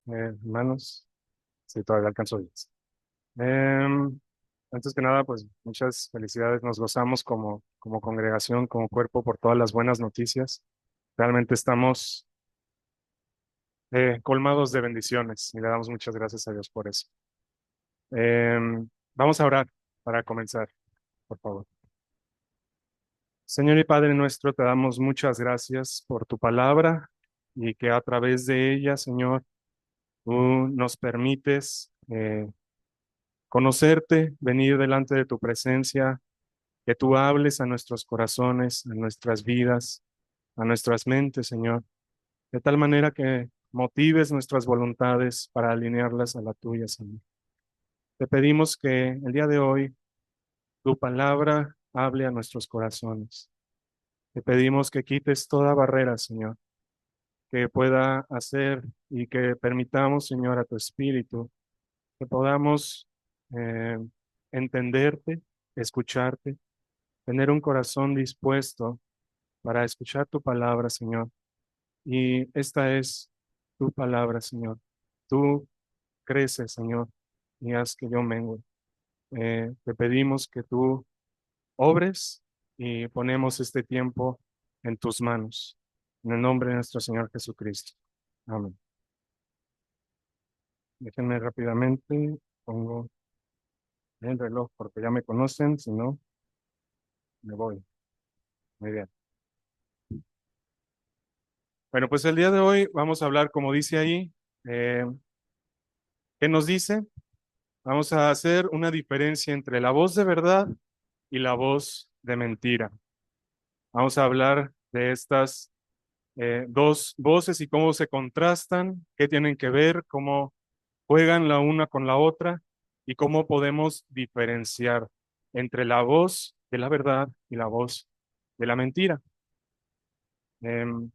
Hermanos, si todavía alcanzo 10. Em, Antes que nada, pues muchas felicidades. Nos gozamos como congregación, como cuerpo, por todas las buenas noticias. Realmente estamos colmados de bendiciones y le damos muchas gracias a Dios por eso. Vamos a orar para comenzar, por favor. Señor y Padre nuestro, te damos muchas gracias por tu palabra y que a través de ella, Señor, tú nos permites conocerte, venir delante de tu presencia, que tú hables a nuestros corazones, a nuestras vidas, a nuestras mentes, Señor, de tal manera que motives nuestras voluntades para alinearlas a la tuya, Señor. Te pedimos que el día de hoy tu palabra hable a nuestros corazones. Te pedimos que quites toda barrera, Señor, que pueda hacer y que permitamos, Señor, a tu Espíritu, que podamos eh, entenderte, escucharte, tener un corazón dispuesto para escuchar tu palabra, Señor. Y esta es tu palabra, Señor. Tú creces, Señor, y haz que yo mengue. Te pedimos que tú obres y ponemos este tiempo en tus manos. En el nombre de nuestro Señor Jesucristo. Amén. Déjenme rápidamente, pongo el reloj porque ya me conocen, si no, me voy. Muy bien. Bueno, pues el día de hoy vamos a hablar, como dice ahí, eh, ¿qué nos dice? Vamos a hacer una diferencia entre la voz de verdad y la voz de mentira. Vamos a hablar de estas dos voces y cómo se contrastan, qué tienen que ver, cómo juegan la una con la otra y cómo podemos diferenciar entre la voz de la verdad y la voz de la mentira. Em,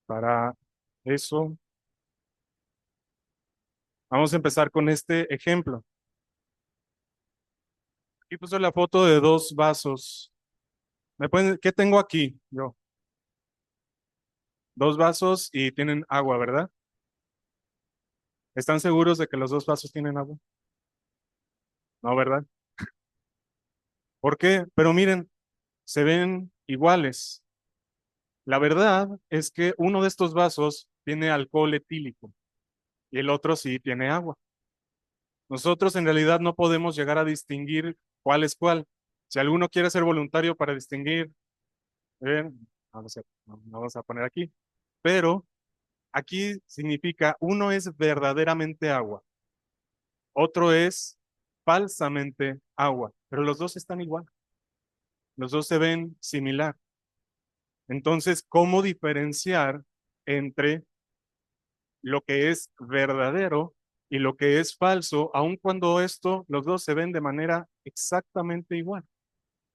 para eso, vamos a empezar con este ejemplo. Aquí puse la foto de dos vasos. ¿Qué tengo aquí? Yo, dos vasos y tienen agua, ¿verdad? ¿Están seguros de que los dos vasos tienen agua? No, ¿verdad? ¿Por qué? Pero miren, se ven iguales. La verdad es que uno de estos vasos tiene alcohol etílico y el otro sí tiene agua. Nosotros en realidad no podemos llegar a distinguir cuál es cuál. Si alguno quiere ser voluntario para distinguir, eh, vamos a poner aquí. Pero aquí significa uno es verdaderamente agua, otro es falsamente agua, pero los dos están igual, los dos se ven similar. Entonces, ¿cómo diferenciar entre lo que es verdadero y lo que es falso, aun cuando los dos se ven de manera exactamente igual?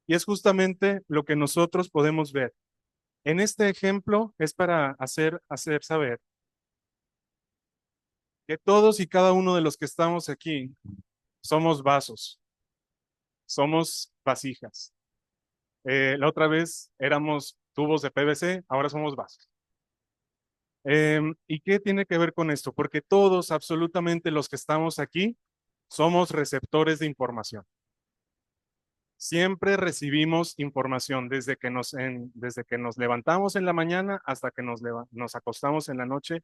Y es justamente lo que nosotros podemos ver. En este ejemplo es para hacer saber que todos y cada uno de los que estamos aquí somos vasos, somos vasijas. La otra vez éramos tubos de PVC, ahora somos vasos. ¿Y qué tiene que ver con esto? Porque todos, absolutamente los que estamos aquí, somos receptores de información. Siempre recibimos información desde que nos levantamos en la mañana hasta que nos acostamos en la noche.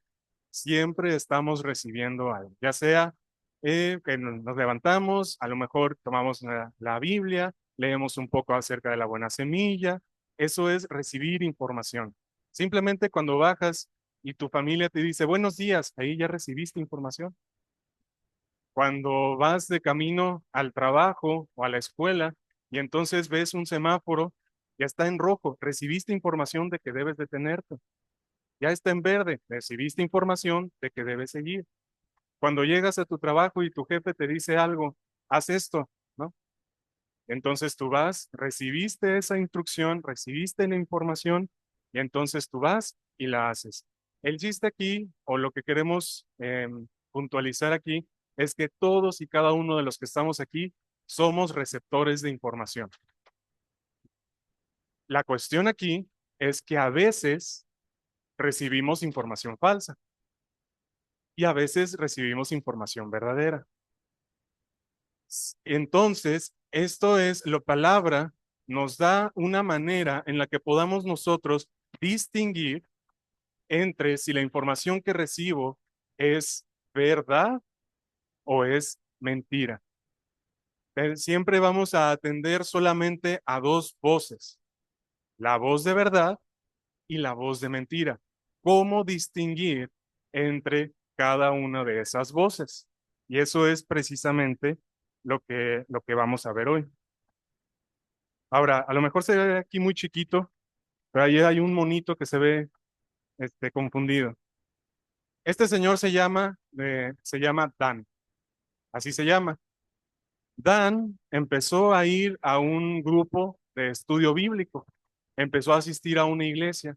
Siempre estamos recibiendo algo, ya sea que nos levantamos, a lo mejor tomamos la Biblia, leemos un poco acerca de la buena semilla. Eso es recibir información. Simplemente cuando bajas y tu familia te dice buenos días, ahí ya recibiste información. Cuando vas de camino al trabajo o a la escuela y entonces ves un semáforo, ya está en rojo, recibiste información de que debes detenerte. Ya está en verde, recibiste información de que debes seguir. Cuando llegas a tu trabajo y tu jefe te dice algo, haz esto, ¿no? Entonces tú vas, recibiste esa instrucción, recibiste la información y entonces tú vas y la haces. El chiste aquí, o lo que queremos puntualizar aquí, es que todos y cada uno de los que estamos aquí somos receptores de información. La cuestión aquí es que a veces recibimos información falsa. y a veces recibimos información verdadera. Entonces, esto es, la palabra nos da una manera en la que podamos nosotros distinguir entre si la información que recibo es verdad o es mentira. Siempre vamos a atender solamente a dos voces, la voz de verdad y la voz de mentira. ¿Cómo distinguir entre cada una de esas voces? Y eso es precisamente lo que vamos a ver hoy. Ahora, a lo mejor se ve aquí muy chiquito, pero ahí hay un monito que se ve confundido. Este señor se llama Dan, así se llama. Dan empezó a ir a un grupo de estudio bíblico, empezó a asistir a una iglesia.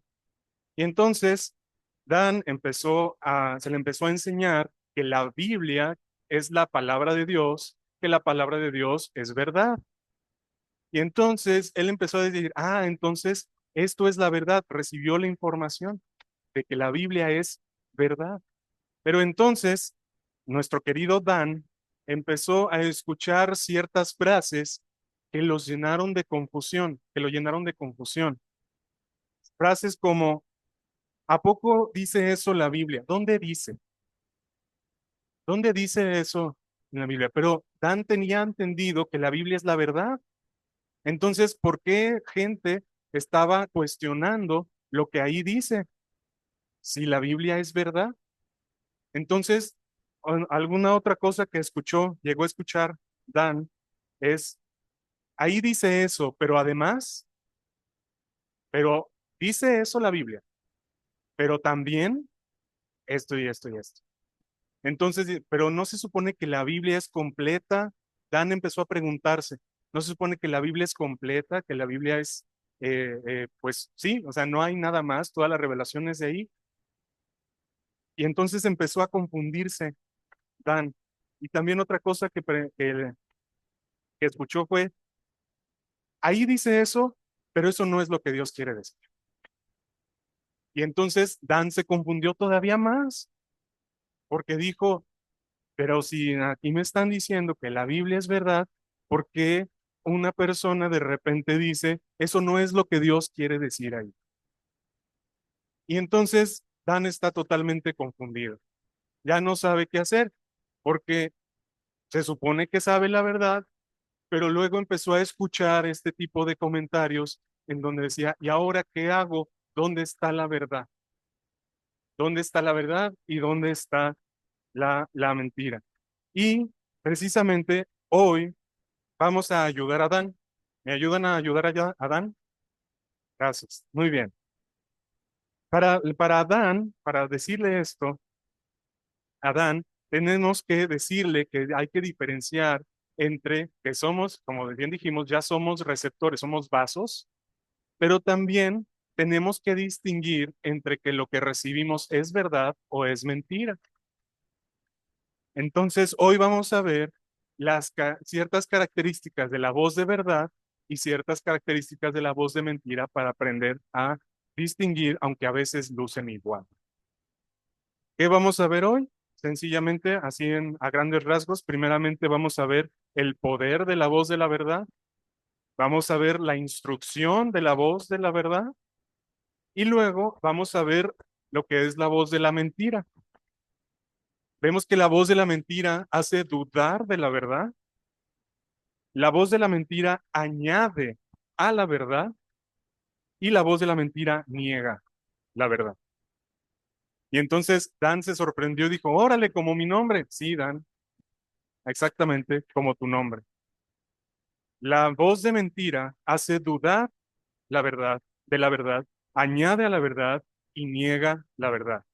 Y entonces Dan se le empezó a enseñar que la Biblia es la palabra de Dios, que la palabra de Dios es verdad. Y entonces él empezó a decir, entonces esto es la verdad, recibió la información de que la Biblia es verdad. Pero entonces nuestro querido Dan empezó a escuchar ciertas frases que los llenaron de confusión, que lo llenaron de confusión. Frases como, ¿a poco dice eso la Biblia? ¿Dónde dice? ¿Dónde dice eso en la Biblia? Pero Dan tenía entendido que la Biblia es la verdad. Entonces, ¿por qué gente estaba cuestionando lo que ahí dice? Si la Biblia es verdad. Entonces, alguna otra cosa que llegó a escuchar Dan es, ahí dice eso, pero dice eso la Biblia, pero también esto y esto y esto. Entonces, pero no se supone que la Biblia es completa. Dan empezó a preguntarse, ¿no se supone que la Biblia es completa, que la Biblia es, pues sí, o sea, no hay nada más, todas las revelaciones de ahí? Y entonces empezó a confundirse Dan. Y también otra cosa que escuchó fue, ahí dice eso, pero eso no es lo que Dios quiere decir. Y entonces Dan se confundió todavía más, porque dijo, pero si aquí me están diciendo que la Biblia es verdad, ¿por qué una persona de repente dice, eso no es lo que Dios quiere decir ahí? Y entonces Dan está totalmente confundido. Ya no sabe qué hacer, porque se supone que sabe la verdad, pero luego empezó a escuchar este tipo de comentarios en donde decía, ¿y ahora qué hago? ¿Dónde está la verdad? ¿Dónde está la verdad y dónde está la mentira? Y precisamente hoy vamos a ayudar a Dan. ¿Me ayudan a ayudar a Dan? Gracias. Muy bien. Para Dan, para decirle esto a Dan, tenemos que decirle que hay que diferenciar entre que somos, como bien dijimos, ya somos receptores, somos vasos, pero también tenemos que distinguir entre que lo que recibimos es verdad o es mentira. Entonces, hoy vamos a ver ciertas características de la voz de verdad y ciertas características de la voz de mentira para aprender a distinguir, aunque a veces lucen igual. ¿Qué vamos a ver hoy? Sencillamente, así a grandes rasgos, primeramente vamos a ver el poder de la voz de la verdad, vamos a ver la instrucción de la voz de la verdad y luego vamos a ver lo que es la voz de la mentira. Vemos que la voz de la mentira hace dudar de la verdad. La voz de la mentira añade a la verdad y la voz de la mentira niega la verdad. Y entonces Dan se sorprendió y dijo, órale, como mi nombre. Sí, Dan, exactamente como tu nombre. La voz de mentira hace dudar de la verdad, añade a la verdad y niega la verdad.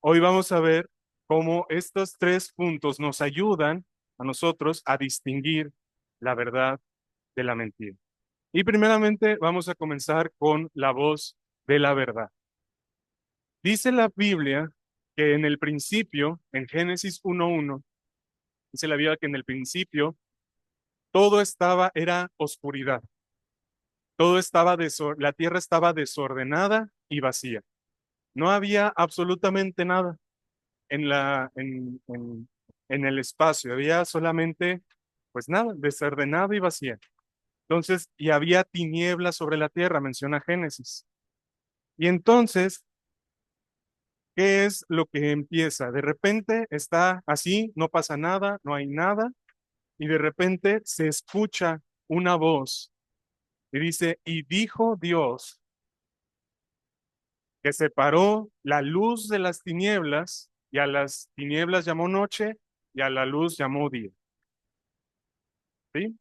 Hoy vamos a ver cómo estos tres puntos nos ayudan a nosotros a distinguir la verdad de la mentira. Y primeramente vamos a comenzar con la voz de la verdad. Dice la Biblia que en el principio, en Génesis 1:1, dice la Biblia que en el principio era oscuridad. La tierra estaba desordenada y vacía. No había absolutamente nada. en el espacio. Había solamente, pues nada, desordenado y vacía. Entonces, y había tinieblas sobre la tierra, menciona Génesis. Y entonces, ¿qué es lo que empieza? De repente está así, no pasa nada, no hay nada, y de repente se escucha una voz y dice, y dijo Dios que separó la luz de las tinieblas, y a las tinieblas llamó noche, y a la luz llamó día. ¿Sí?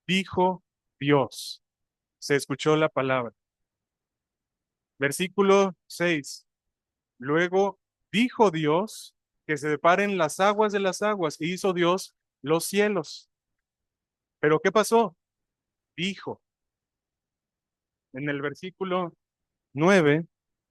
Dijo Dios. Se escuchó la palabra. Versículo 6. Luego dijo Dios que se separen las aguas de las aguas, y hizo Dios los cielos. Pero ¿qué pasó? Dijo en el versículo 9,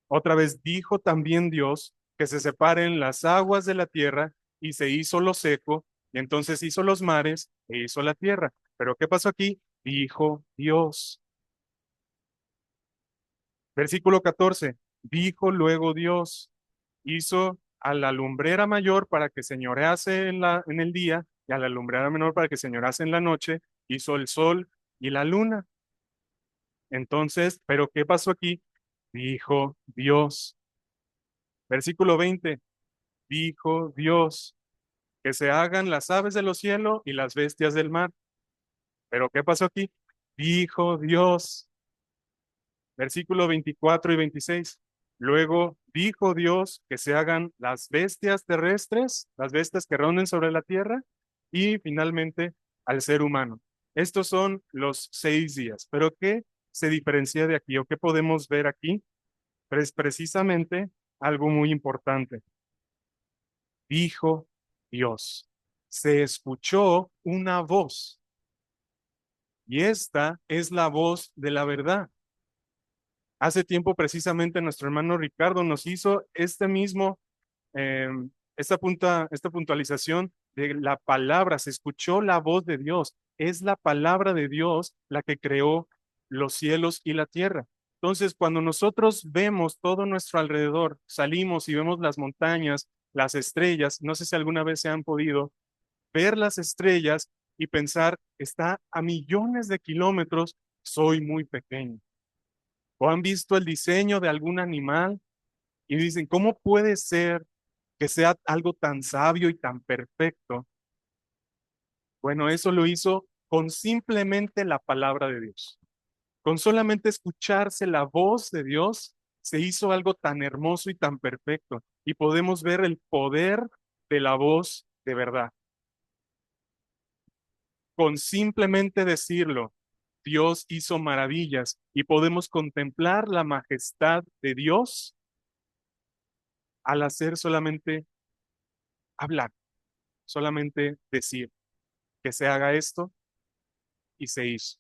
otra vez dijo también Dios que se separen las aguas de la tierra, y se hizo lo seco, y entonces hizo los mares e hizo la tierra. Pero ¿qué pasó aquí? Dijo Dios. Versículo 14. Dijo luego Dios, hizo a la lumbrera mayor para que señorease en el día, y a la lumbrera menor para que señorease en la noche, hizo el sol y la luna. Entonces, ¿pero qué pasó aquí? Dijo Dios. Versículo 20. Dijo Dios, que se hagan las aves de los cielos y las bestias del mar. ¿Pero qué pasó aquí? Dijo Dios. Versículo 24 y 26. Luego dijo Dios que se hagan las bestias terrestres, las bestias que ronden sobre la tierra, y finalmente al ser humano. Estos son los 6 días. ¿Pero qué se diferencia de aquí o qué podemos ver aquí? Pues precisamente algo muy importante. Dijo Dios. Se escuchó una voz, y esta es la voz de la verdad. Hace tiempo precisamente nuestro hermano Ricardo nos hizo eh, esta puntualización de la palabra. Se escuchó la voz de Dios. Es la palabra de Dios la que creó los cielos y la tierra. Entonces, cuando nosotros vemos todo nuestro alrededor, salimos y vemos las montañas, las estrellas, no sé si alguna vez se han podido ver las estrellas y pensar, está a millones de kilómetros, soy muy pequeño. O han visto el diseño de algún animal y dicen, ¿cómo puede ser que sea algo tan sabio y tan perfecto? Bueno, eso lo hizo con simplemente la palabra de Dios. Con solamente escucharse la voz de Dios, se hizo algo tan hermoso y tan perfecto. Y podemos ver el poder de la voz de verdad. Con simplemente decirlo, Dios hizo maravillas y podemos contemplar la majestad de Dios al hacer solamente hablar, solamente decir que se haga esto y se hizo.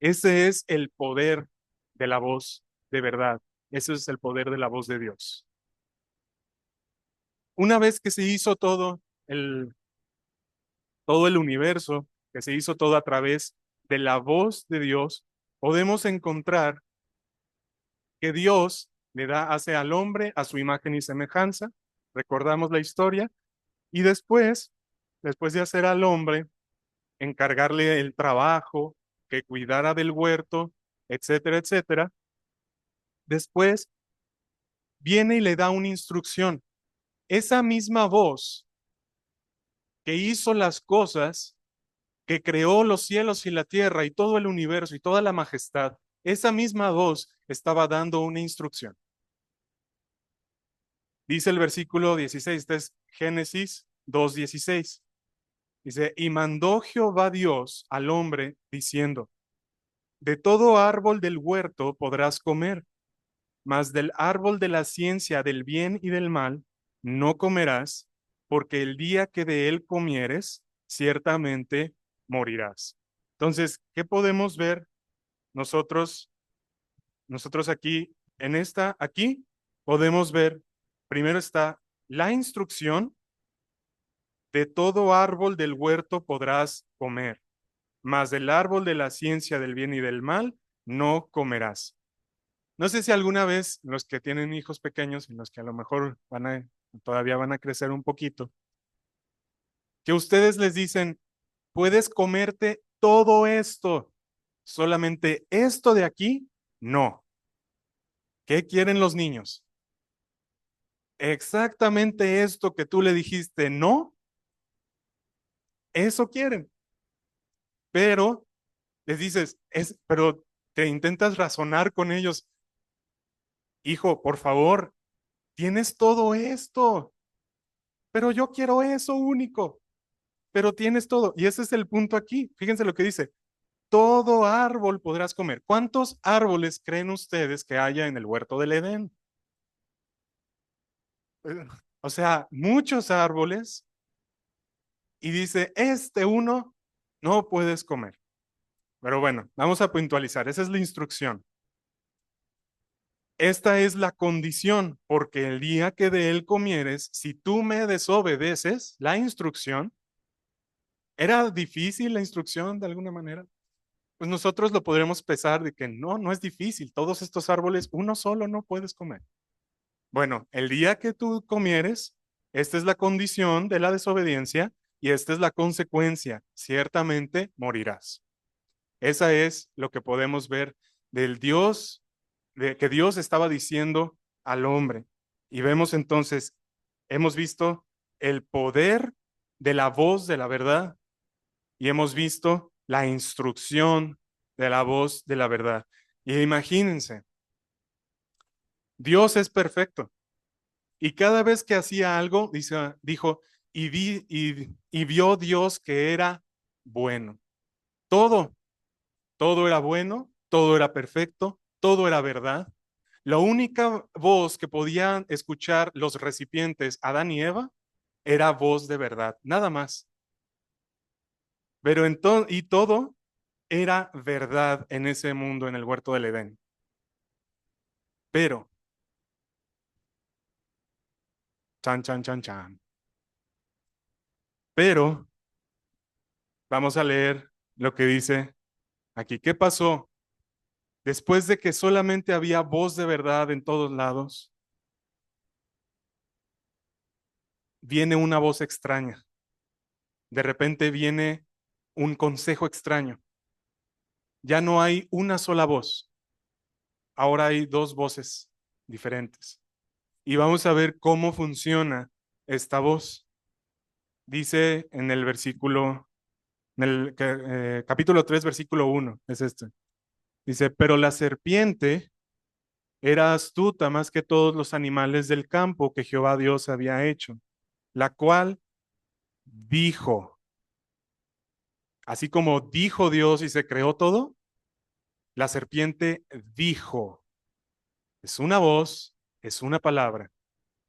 Ese es el poder de la voz de verdad. Ese es el poder de la voz de Dios. Una vez que se hizo todo el universo, que se hizo todo a través de la voz de Dios, podemos encontrar que Dios hace al hombre a su imagen y semejanza. Recordamos la historia. Y después de hacer al hombre, encargarle el trabajo, que cuidara del huerto, etcétera, etcétera. Después viene y le da una instrucción. Esa misma voz que hizo las cosas, que creó los cielos y la tierra y todo el universo y toda la majestad, esa misma voz estaba dando una instrucción. Dice el versículo 16, este es Génesis 2:16. Dice, y mandó Jehová Dios al hombre diciendo, de todo árbol del huerto podrás comer, mas del árbol de la ciencia del bien y del mal no comerás, porque el día que de él comieres, ciertamente morirás. Entonces, ¿qué podemos ver nosotros, nosotros aquí, aquí podemos ver, primero está la instrucción, de todo árbol del huerto podrás comer, mas del árbol de la ciencia del bien y del mal no comerás. No sé si alguna vez los que tienen hijos pequeños y los que a lo mejor todavía van a crecer un poquito, que ustedes les dicen, puedes comerte todo esto, solamente esto de aquí, no. ¿Qué quieren los niños? Exactamente esto que tú le dijiste, no, eso quieren. Pero les dices, pero te intentas razonar con ellos, hijo, por favor, tienes todo esto, pero yo quiero eso único, pero tienes todo. Y ese es el punto aquí. Fíjense lo que dice, todo árbol podrás comer. ¿Cuántos árboles creen ustedes que haya en el huerto del Edén? O sea, muchos árboles y dice, este uno no puedes comer. Pero bueno, vamos a puntualizar. Esa es la instrucción. Esta es la condición, porque el día que de él comieres, si tú me desobedeces la instrucción, ¿era difícil la instrucción de alguna manera? Pues nosotros lo podremos pesar de que no, no es difícil. Todos estos árboles, uno solo no puedes comer. Bueno, el día que tú comieres, esta es la condición de la desobediencia y esta es la consecuencia. Ciertamente morirás. Esa es lo que podemos ver del Dios, de que Dios estaba diciendo al hombre. Y vemos entonces, hemos visto el poder de la voz de la verdad y hemos visto la instrucción de la voz de la verdad. Y imagínense, Dios es perfecto y cada vez que hacía algo, dijo, y vio Dios que era bueno. Todo, todo era bueno, todo era perfecto, todo era verdad. La única voz que podían escuchar los recipientes, Adán y Eva, era voz de verdad, nada más. Pero entonces, y todo era verdad en ese mundo, en el huerto del Edén. Pero, chan, chan, chan, chan. Pero, vamos a leer lo que dice aquí. ¿Qué pasó? Después de que solamente había voz de verdad en todos lados, viene una voz extraña. De repente viene un consejo extraño. Ya no hay una sola voz. Ahora hay dos voces diferentes. Y vamos a ver cómo funciona esta voz. Dice en el versículo, en el capítulo 3, versículo 1, es este. Dice, pero la serpiente era astuta más que todos los animales del campo que Jehová Dios había hecho, la cual dijo, así como dijo Dios y se creó todo, la serpiente dijo, es una voz, es una palabra.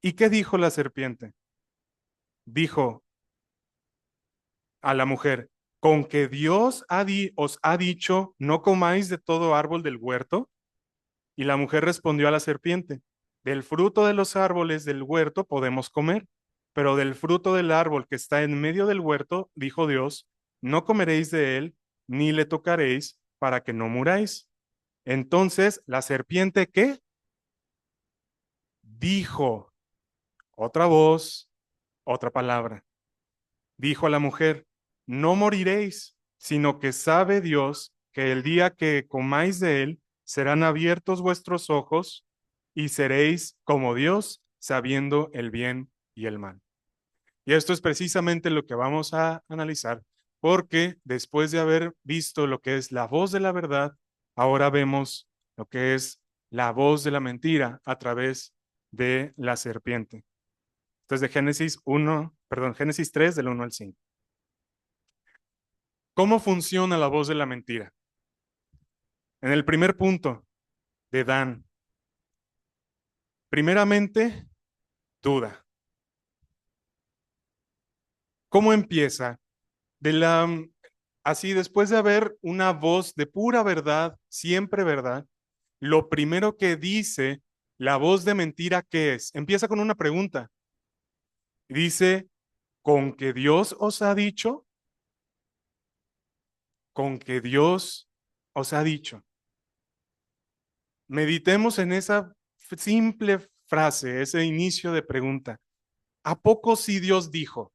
¿Y qué dijo la serpiente? Dijo a la mujer, con que Dios os ha dicho, no comáis de todo árbol del huerto. Y la mujer respondió a la serpiente, del fruto de los árboles del huerto podemos comer, pero del fruto del árbol que está en medio del huerto, dijo Dios, no comeréis de él, ni le tocaréis, para que no muráis. Entonces la serpiente, ¿qué? Dijo, otra voz, otra palabra. Dijo a la mujer, no moriréis, sino que sabe Dios que el día que comáis de él, serán abiertos vuestros ojos y seréis como Dios, sabiendo el bien y el mal. Y esto es precisamente lo que vamos a analizar, porque después de haber visto lo que es la voz de la verdad, ahora vemos lo que es la voz de la mentira a través de la serpiente. Entonces, de Génesis 3, del 1 al 5. ¿Cómo funciona la voz de la mentira? En el primer punto de Dan, primeramente, duda. ¿Cómo empieza? De la, así, después de haber una voz de pura verdad, siempre verdad, lo primero que dice la voz de mentira, ¿qué es? Empieza con una pregunta. Dice, ¿con que Dios os ha dicho? ¿Con que Dios os ha dicho? Meditemos en esa simple frase, ese inicio de pregunta. ¿A poco sí Dios dijo?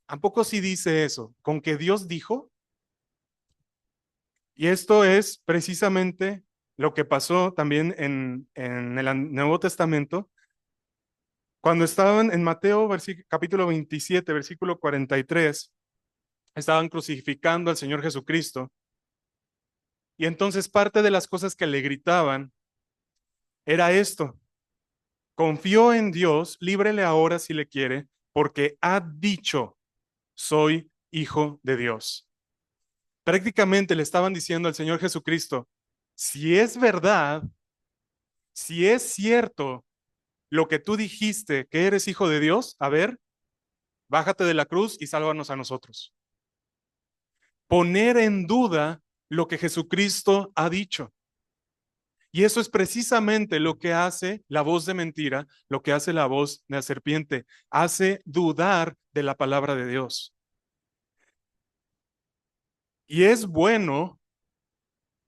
¿A poco sí dice eso? ¿Con que Dios dijo? Y esto es precisamente lo que pasó también en el Nuevo Testamento, cuando estaban en Mateo capítulo 27, versículo 43, estaban crucificando al Señor Jesucristo. Y entonces parte de las cosas que le gritaban era esto: confió en Dios, líbrele ahora si le quiere, porque ha dicho, soy hijo de Dios. Prácticamente le estaban diciendo al Señor Jesucristo, si es verdad, si es cierto lo que tú dijiste, que eres hijo de Dios, a ver, bájate de la cruz y sálvanos a nosotros. Poner en duda lo que Jesucristo ha dicho. Y eso es precisamente lo que hace la voz de mentira, lo que hace la voz de la serpiente, hace dudar de la palabra de Dios. Y es bueno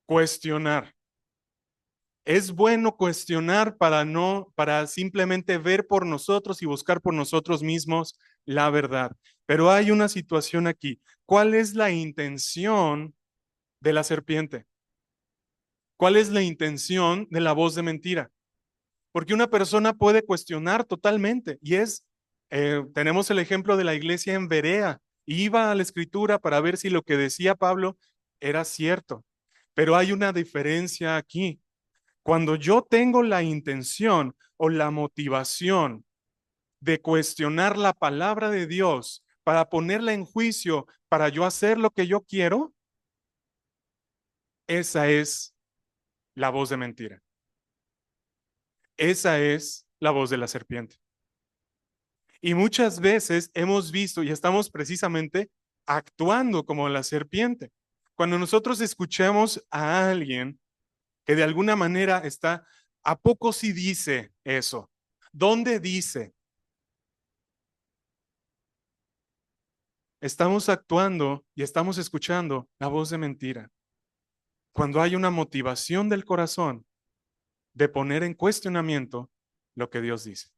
cuestionar. Es bueno cuestionar para simplemente ver por nosotros y buscar por nosotros mismos la verdad. Pero hay una situación aquí. ¿Cuál es la intención de la serpiente? ¿Cuál es la intención de la voz de mentira? Porque una persona puede cuestionar totalmente tenemos el ejemplo de la iglesia en Berea. Iba a la escritura para ver si lo que decía Pablo era cierto. Pero hay una diferencia aquí. Cuando yo tengo la intención o la motivación de cuestionar la palabra de Dios para ponerla en juicio, para yo hacer lo que yo quiero, esa es la voz de mentira. Esa es la voz de la serpiente. Y muchas veces hemos visto y estamos precisamente actuando como la serpiente. Cuando nosotros escuchamos a alguien que de alguna manera está, ¿a poco sí dice eso? ¿Dónde dice? Estamos actuando y estamos escuchando la voz de mentira. Cuando hay una motivación del corazón de poner en cuestionamiento lo que Dios dice.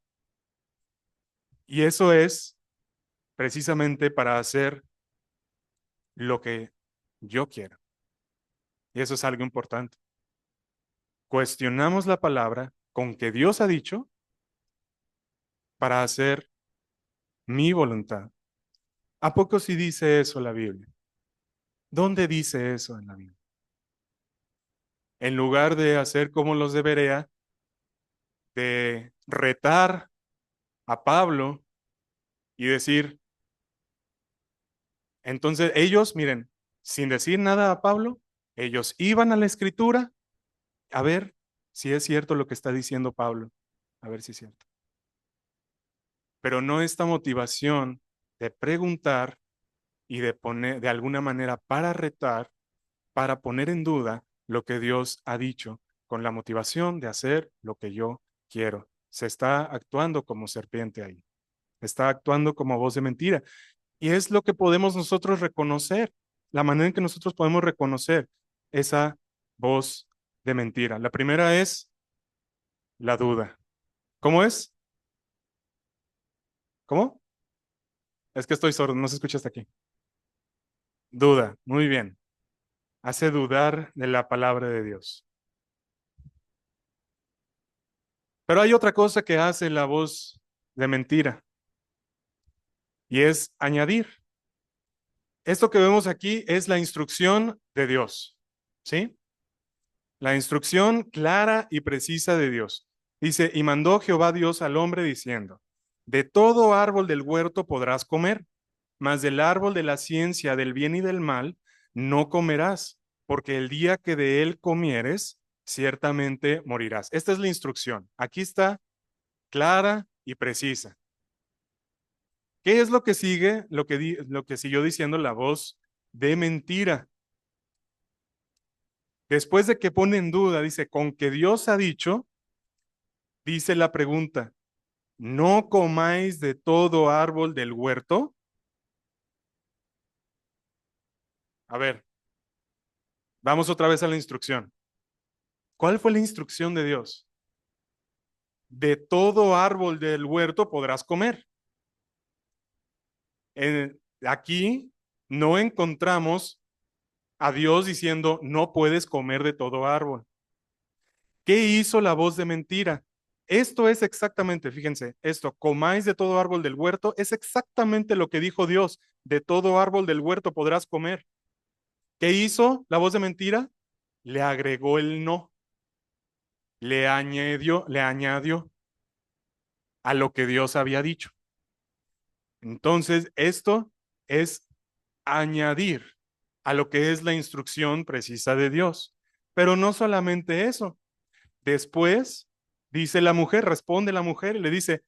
Y eso es precisamente para hacer lo que yo quiero. Y eso es algo importante. Cuestionamos la palabra con que Dios ha dicho para hacer mi voluntad. ¿A poco sí dice eso la Biblia? ¿Dónde dice eso en la Biblia? En lugar de hacer como los de Berea, de retar a Pablo y decir, entonces ellos, miren, sin decir nada a Pablo, ellos iban a la escritura a ver si es cierto lo que está diciendo Pablo, a ver si es cierto. Pero no esta motivación de preguntar y de poner de alguna manera para retar, para poner en duda lo que Dios ha dicho, con la motivación de hacer lo que yo quiero. Se está actuando como serpiente ahí, está actuando como voz de mentira. Y es lo que podemos nosotros reconocer, la manera en que nosotros podemos reconocer esa voz de mentira. La primera es la duda. ¿Cómo es? ¿Cómo? Es que estoy sordo, no se escucha hasta aquí. Duda, muy bien. Hace dudar de la palabra de Dios. Pero hay otra cosa que hace la voz de mentira y es añadir. Esto que vemos aquí es la instrucción de Dios, ¿sí? La instrucción clara y precisa de Dios. Dice, y mandó Jehová Dios al hombre diciendo, de todo árbol del huerto podrás comer, mas del árbol de la ciencia del bien y del mal no comerás, porque el día que de él comieres, ciertamente morirás. Esta es la instrucción. Aquí está clara y precisa. ¿Qué es lo que sigue? Lo que siguió diciendo la voz de mentira. Después de que pone en duda, dice, con que Dios ha dicho, dice la pregunta, ¿no comáis de todo árbol del huerto? A ver, vamos otra vez a la instrucción. ¿Cuál fue la instrucción de Dios? De todo árbol del huerto podrás comer. Aquí no encontramos a Dios diciendo, no puedes comer de todo árbol. ¿Qué hizo la voz de mentira? Esto es exactamente, fíjense, esto, comáis de todo árbol del huerto, es exactamente lo que dijo Dios, de todo árbol del huerto podrás comer. ¿Qué hizo la voz de mentira? Le agregó el no, le añadió a lo que Dios había dicho. Entonces, esto es añadir a lo que es la instrucción precisa de Dios. Pero no solamente eso. Después dice la mujer, responde la mujer y le dice,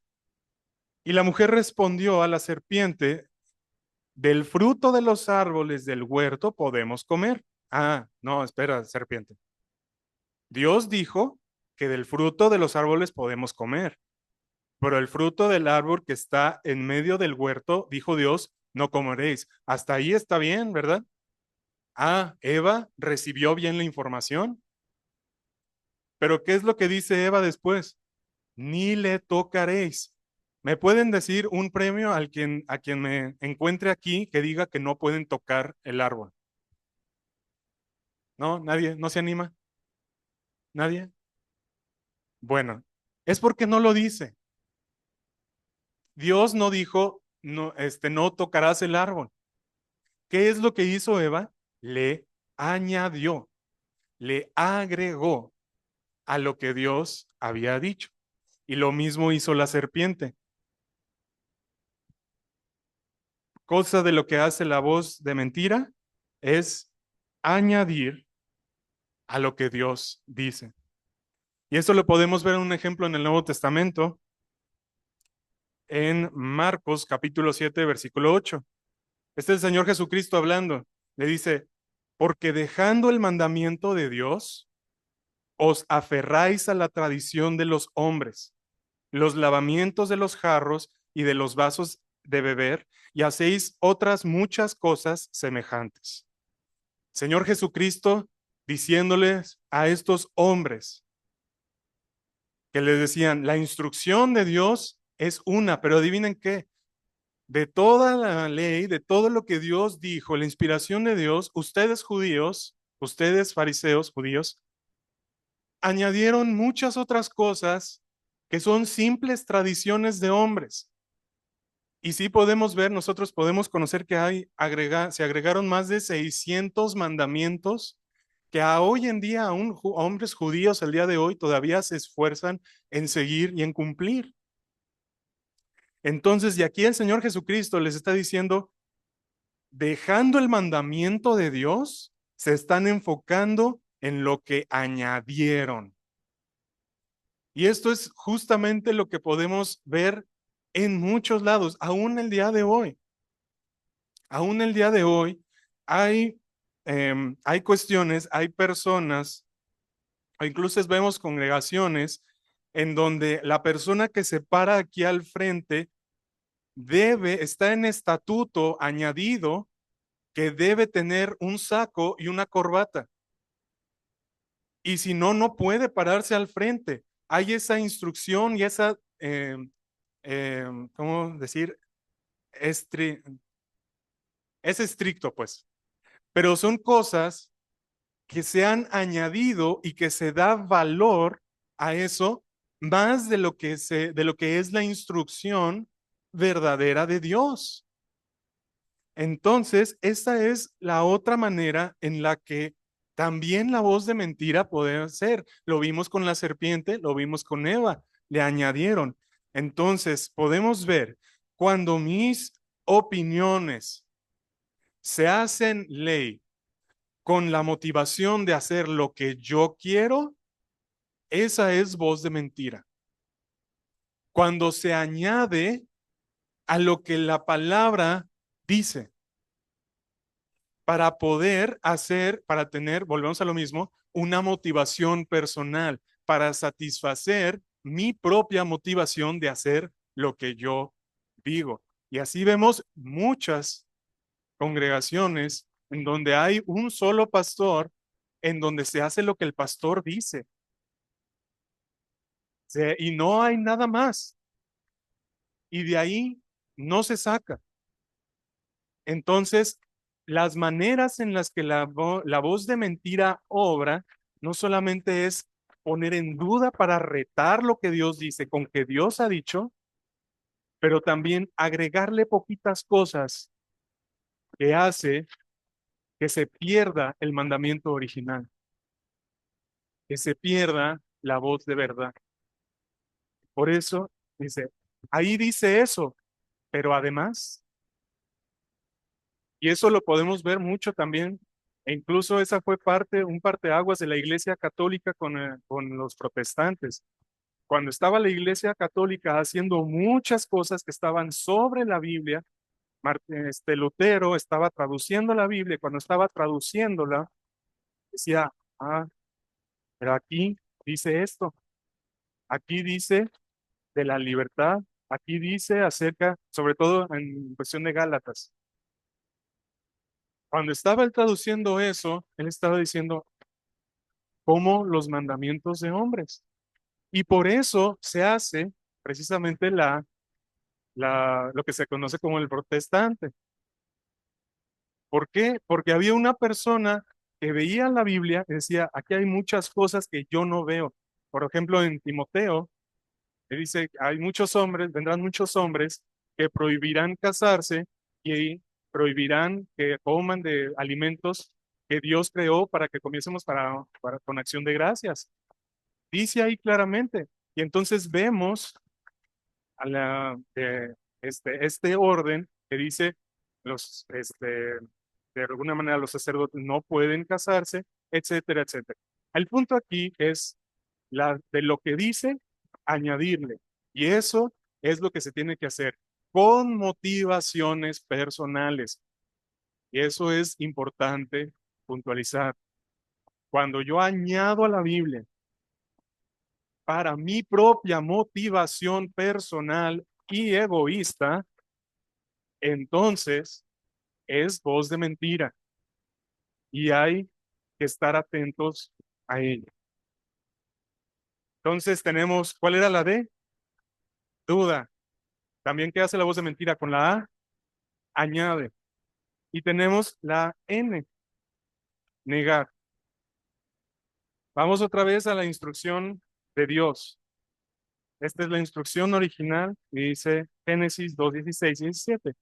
y la mujer respondió a la serpiente, del fruto de los árboles del huerto podemos comer. Ah, no, espera, serpiente. Dios dijo que del fruto de los árboles podemos comer, pero el fruto del árbol que está en medio del huerto, dijo Dios, no comeréis. Hasta ahí está bien, ¿verdad? Ah, Eva recibió bien la información, pero ¿qué es lo que dice Eva después? Ni le tocaréis. ¿Me pueden decir un premio a quien me encuentre aquí que diga que no pueden tocar el árbol? ¿No? ¿Nadie? ¿No se anima? ¿Nadie? Bueno, es porque no lo dice. Dios no dijo, no, no tocarás el árbol. ¿Qué es lo que hizo Eva? Le añadió, le agregó a lo que Dios había dicho. Y lo mismo hizo la serpiente. Cosa de lo que hace la voz de mentira es añadir a lo que Dios dice. Y esto lo podemos ver en un ejemplo en el Nuevo Testamento, en Marcos capítulo 7, versículo 8. Este es el Señor Jesucristo hablando. Le dice, porque dejando el mandamiento de Dios, os aferráis a la tradición de los hombres, los lavamientos de los jarros y de los vasos de beber, y hacéis otras muchas cosas semejantes. Señor Jesucristo diciéndoles a estos hombres que les decían, la instrucción de Dios es una, pero adivinen qué, de toda la ley, de todo lo que Dios dijo, la inspiración de Dios, ustedes judíos, ustedes fariseos judíos, añadieron muchas otras cosas que son simples tradiciones de hombres. Y sí podemos ver, nosotros podemos conocer que se agregaron más de 600 mandamientos que hoy en día aún hombres judíos el día de hoy todavía se esfuerzan en seguir y en cumplir. Entonces, y aquí el Señor Jesucristo les está diciendo, dejando el mandamiento de Dios, se están enfocando en lo que añadieron. Y esto es justamente lo que podemos ver en muchos lados, aún el día de hoy. Aún el día de hoy hay, hay cuestiones, hay personas, o incluso vemos congregaciones en donde la persona que se para aquí al frente está en estatuto añadido que debe tener un saco y una corbata. Y si no, no puede pararse al frente. Hay esa instrucción y esa, ¿cómo decir? Estri- es estricto, pues. Pero son cosas que se han añadido y que se da valor a eso más de lo que es la instrucción verdadera de Dios. Entonces, esa es la otra manera en la que también la voz de mentira puede ser. Lo vimos con la serpiente, lo vimos con Eva, le añadieron. Entonces, podemos ver cuando mis opiniones se hacen ley con la motivación de hacer lo que yo quiero, esa es voz de mentira. Cuando se añade a lo que la palabra dice, para poder hacer, para tener, volvemos a lo mismo, una motivación personal, para satisfacer mi propia motivación de hacer lo que yo digo. Y así vemos muchas congregaciones en donde hay un solo pastor, en donde se hace lo que el pastor dice. Y no hay nada más. Y de ahí no se saca. Entonces, las maneras en las que la voz de mentira obra no solamente es poner en duda para retar lo que Dios dice con que Dios ha dicho, pero también agregarle poquitas cosas que hace que se pierda el mandamiento original, que se pierda la voz de verdad. Por eso dice, ahí dice eso, pero además, y eso lo podemos ver mucho también, e incluso esa fue un parteaguas de la Iglesia Católica con los protestantes. Cuando estaba la Iglesia Católica haciendo muchas cosas que estaban sobre la Biblia, Lutero estaba traduciendo la Biblia, y cuando estaba traduciéndola, decía, ah, pero aquí dice esto, aquí dice de la libertad, aquí dice acerca, sobre todo en cuestión de Gálatas. Cuando estaba él traduciendo eso, él estaba diciendo, como los mandamientos de hombres. Y por eso se hace precisamente lo que se conoce como el protestante. ¿Por qué? Porque había una persona que veía la Biblia y decía, aquí hay muchas cosas que yo no veo. Por ejemplo, en Timoteo, él dice, hay muchos hombres, vendrán muchos hombres que prohibirán casarse y prohibirán que coman de alimentos que Dios creó para que comiésemos con acción de gracias. Dice ahí claramente. Y entonces vemos este orden que dice de alguna manera los sacerdotes no pueden casarse, etcétera, etcétera. El punto aquí es de lo que dice, añadirle. Y eso es lo que se tiene que hacer con motivaciones personales. Y eso es importante puntualizar. Cuando yo añado a la Biblia para mi propia motivación personal y egoísta, entonces es voz de mentira y hay que estar atentos a ella. Entonces tenemos, ¿cuál era la D? Duda. También, ¿qué hace la voz de mentira con la A? Añade. Y tenemos la N, negar. Vamos otra vez a la instrucción de Dios. Esta es la instrucción original y dice Génesis 2:16 y 17.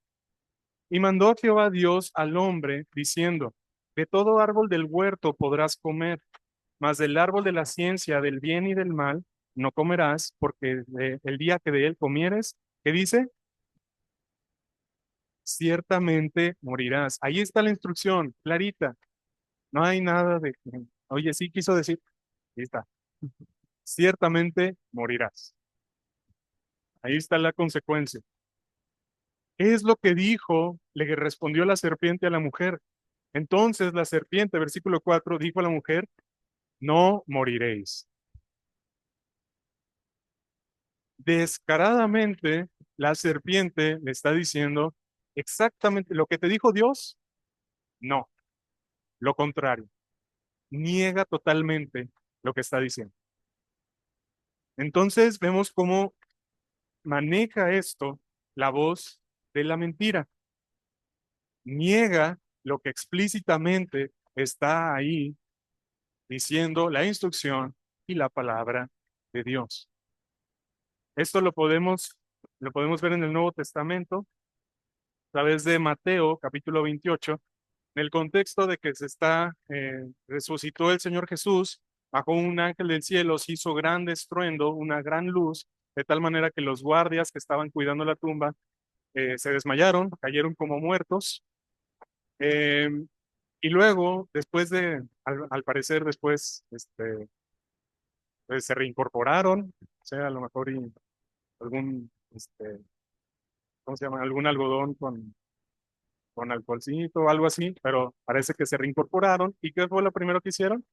Y mandó Jehová Dios al hombre diciendo, de todo árbol del huerto podrás comer, mas del árbol de la ciencia del bien y del mal no comerás, porque el día que de él comieres, ¿qué dice? Ciertamente morirás. Ahí está la instrucción, clarita. No hay nada de, oye, sí quiso decir, ahí está. Ciertamente morirás. Ahí está la consecuencia. ¿Qué es lo que dijo? Le respondió la serpiente a la mujer. Entonces la serpiente, versículo 4, dijo a la mujer, no moriréis. Descaradamente, la serpiente le está diciendo exactamente lo que te dijo Dios, no, lo contrario. Niega totalmente lo que está diciendo. Entonces vemos cómo maneja esto la voz de la mentira. Niega lo que explícitamente está ahí diciendo la instrucción y la palabra de Dios. Esto lo podemos ver en el Nuevo Testamento a través de Mateo, capítulo 28, en el contexto de que resucitó el Señor Jesús, bajó un ángel del cielo, se hizo grande estruendo, una gran luz, de tal manera que los guardias que estaban cuidando la tumba se desmayaron, cayeron como muertos. eh, y luego, al parecer después, pues se reincorporaron, o sea, a lo mejor algún, ¿cómo se llama? Algún algodón con alcoholcito o algo así, pero parece que se reincorporaron. ¿Y qué fue lo primero que hicieron?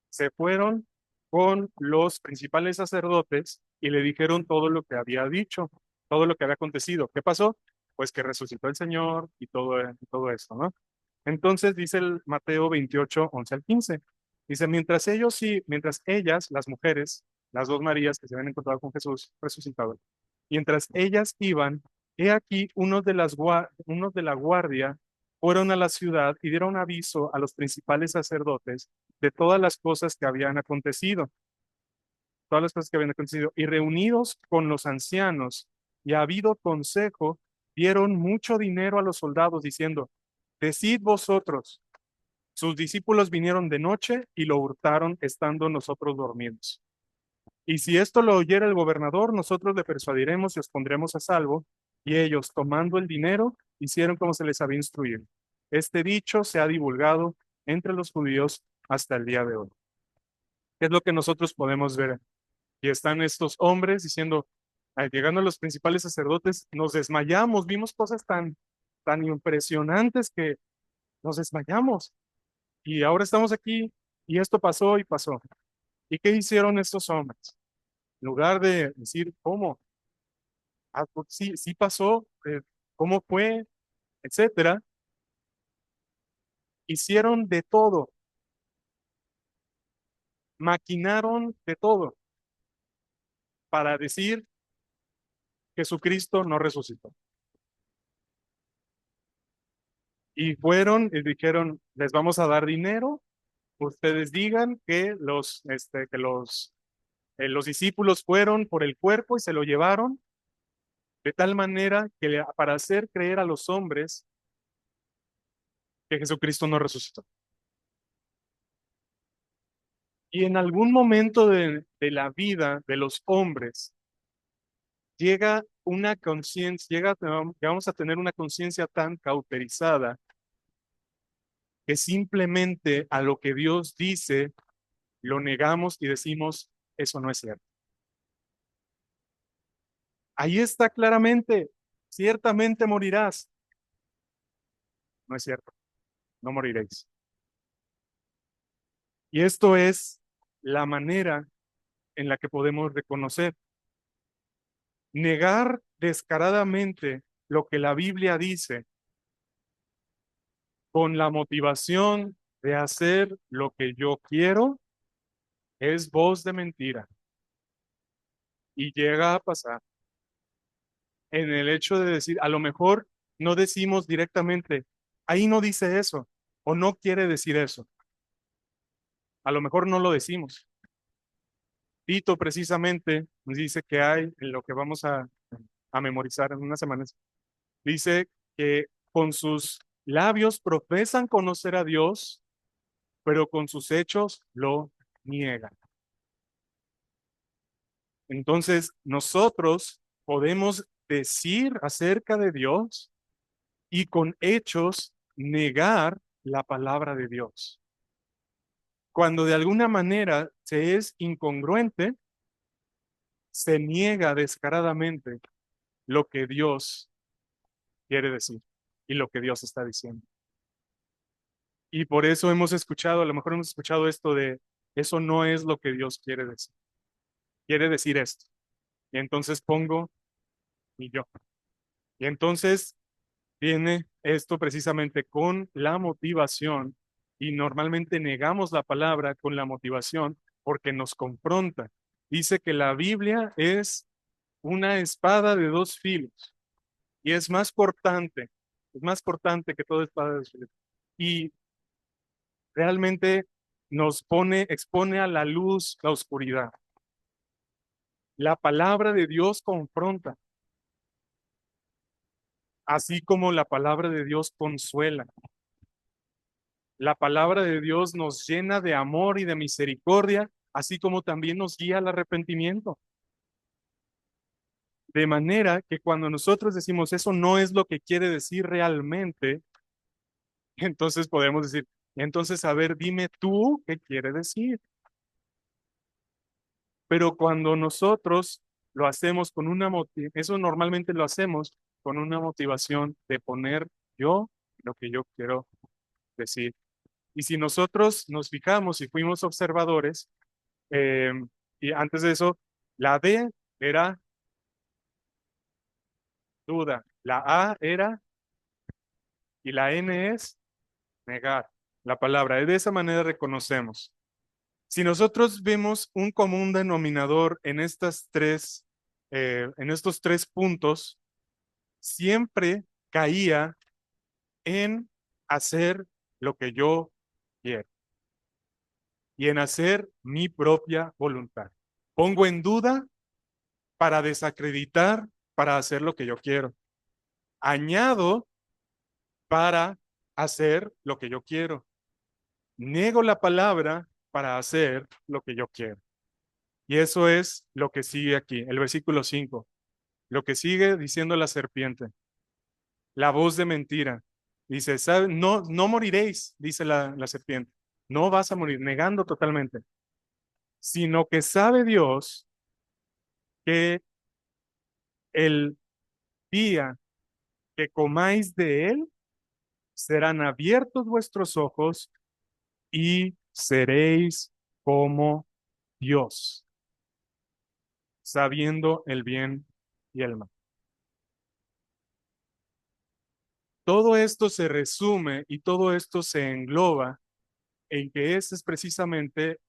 Se fueron con los principales sacerdotes y le dijeron todo lo que había dicho, todo lo que había acontecido. ¿Qué pasó? Pues que resucitó el Señor y todo eso, ¿no? Entonces dice el Mateo 28, 11 al 15. Dice, mientras ellas, las mujeres, las dos Marías que se habían encontrado con Jesús resucitado. Mientras ellas iban, he aquí unos de la guardia fueron a la ciudad y dieron aviso a los principales sacerdotes de todas las cosas que habían acontecido, todas las cosas que habían acontecido, y reunidos con los ancianos y habido consejo, dieron mucho dinero a los soldados diciendo, decid vosotros, sus discípulos vinieron de noche y lo hurtaron estando nosotros dormidos. Y si esto lo oyera el gobernador, nosotros le persuadiremos y os pondremos a salvo. Y ellos, tomando el dinero, hicieron como se les había instruido. Este dicho se ha divulgado entre los judíos hasta el día de hoy. ¿Qué es lo que nosotros podemos ver? Y están estos hombres diciendo, llegando a los principales sacerdotes, nos desmayamos, vimos cosas tan impresionantes que nos desmayamos. Y ahora estamos aquí y esto pasó y pasó. ¿Y qué hicieron estos hombres? En lugar de decir, ¿cómo? Pues sí, sí pasó, ¿cómo fue? Etcétera. Hicieron de todo, maquinaron de todo para decir que Jesucristo no resucitó. Y fueron y dijeron, les vamos a dar dinero, ustedes digan que los discípulos fueron por el cuerpo y se lo llevaron, de tal manera que para hacer creer a los hombres que Jesucristo no resucitó. Y en algún momento de la vida de los hombres llega una conciencia, vamos a tener una conciencia tan cauterizada que simplemente a lo que Dios dice lo negamos y decimos, eso no es cierto. Ahí está claramente, ciertamente morirás. No es cierto, no moriréis. Y esto es la manera en la que podemos reconocer. Negar descaradamente lo que la Biblia dice con la motivación de hacer lo que yo quiero es voz de mentira. Y llega a pasar en el hecho de decir, a lo mejor no decimos directamente, ahí no dice eso, o no quiere decir eso. A lo mejor no lo decimos. Tito precisamente nos dice que hay en lo que vamos a memorizar en unas semanas. Dice que con sus labios profesan conocer a Dios, pero con sus hechos lo niegan. Entonces, nosotros podemos decir acerca de Dios y con hechos negar la palabra de Dios. Cuando de alguna manera se es incongruente, se niega descaradamente lo que Dios quiere decir y lo que Dios está diciendo. Y por eso hemos escuchado, a lo mejor hemos escuchado esto de, eso no es lo que Dios quiere decir. Quiere decir esto. Y entonces pongo y yo. Y entonces viene esto precisamente con la motivación y normalmente negamos la palabra con la motivación porque nos confronta. Dice que la Biblia es una espada de dos filos y es más cortante que toda espada de dos filos. Y realmente expone a la luz la oscuridad. La palabra de Dios confronta, así como la palabra de Dios consuela. La palabra de Dios nos llena de amor y de misericordia, así como también nos guía al arrepentimiento. De manera que cuando nosotros decimos eso no es lo que quiere decir realmente, entonces podemos decir, entonces, a ver, dime tú qué quiere decir. Pero cuando nosotros lo hacemos con una motivación, eso normalmente lo hacemos con una motivación de poner yo lo que yo quiero decir. Y si nosotros nos fijamos y fuimos observadores, eh, y antes de eso, la D era duda, la A era y la N es negar la palabra. De esa manera reconocemos. Si nosotros vemos un común denominador en estos tres puntos, siempre caía en hacer lo que yo quiero y en hacer mi propia voluntad. Pongo en duda para desacreditar, para hacer lo que yo quiero. Añado para hacer lo que yo quiero. Niego la palabra para hacer lo que yo quiero. Y eso es lo que sigue aquí, el versículo 5. Lo que sigue diciendo la serpiente, la voz de mentira. Dice, ¿sabe? No, no moriréis, dice la serpiente. No vas a morir, negando totalmente. Sino que sabe Dios que el día que comáis de él, serán abiertos vuestros ojos y seréis como Dios, sabiendo el bien y el mal. Todo esto se resume y todo esto se engloba en que ese es precisamente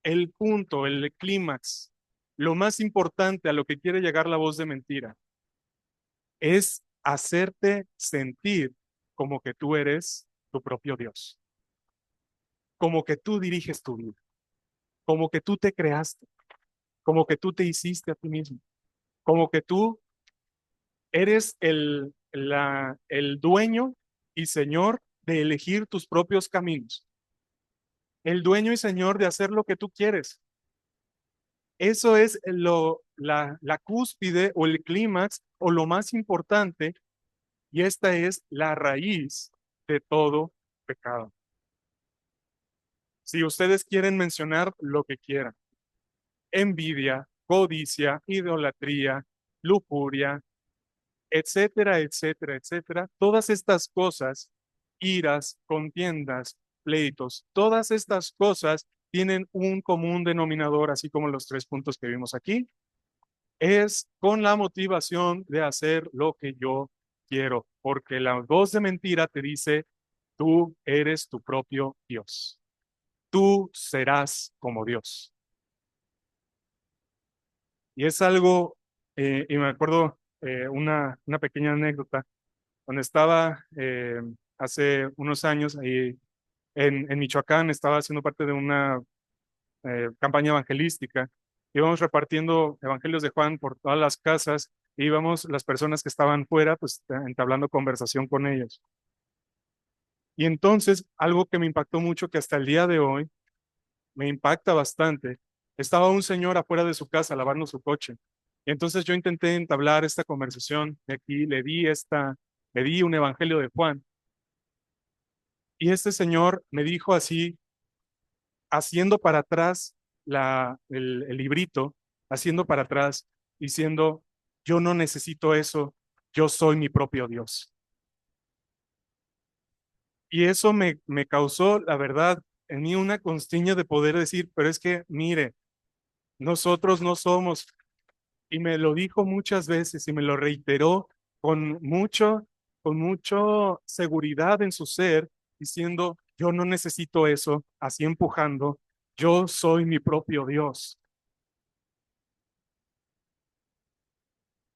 el punto, el clímax, lo más importante a lo que quiere llegar la voz de mentira, es hacerte sentir como que tú eres tu propio Dios, como que tú diriges tu vida, como que tú te creaste, como que tú te hiciste a ti mismo, como que tú eres el dueño y señor de elegir tus propios caminos, el dueño y señor de hacer lo que tú quieres. Eso es la cúspide o el clímax o lo más importante, y esta es la raíz de todo pecado. Si ustedes quieren mencionar lo que quieran, envidia, codicia, idolatría, lujuria, etcétera, etcétera, etcétera, todas estas cosas, iras, contiendas, pleitos, todas estas cosas tienen un común denominador, así como los tres puntos que vimos aquí, es con la motivación de hacer lo que yo quiero, porque la voz de mentira te dice, tú eres tu propio Dios, tú serás como Dios. Y es algo, y me acuerdo una pequeña anécdota, cuando estaba hace unos años ahí en Michoacán, estaba haciendo parte de una campaña evangelística. Íbamos repartiendo evangelios de Juan por todas las casas y íbamos las personas que estaban fuera, pues entablando conversación con ellos. Y entonces, algo que me impactó mucho, que hasta el día de hoy me impacta bastante, estaba un señor afuera de su casa lavando su coche. Y entonces yo intenté entablar esta conversación y aquí le di un evangelio de Juan. Y este señor me dijo así, haciendo para atrás el librito, haciendo para atrás, diciendo, yo no necesito eso, yo soy mi propio Dios. Y eso me causó, la verdad, en mí una constiña de poder decir, pero es que, mire, nosotros no somos, y me lo dijo muchas veces y me lo reiteró con mucho seguridad en su ser, diciendo, yo no necesito eso, así empujando, yo soy mi propio Dios.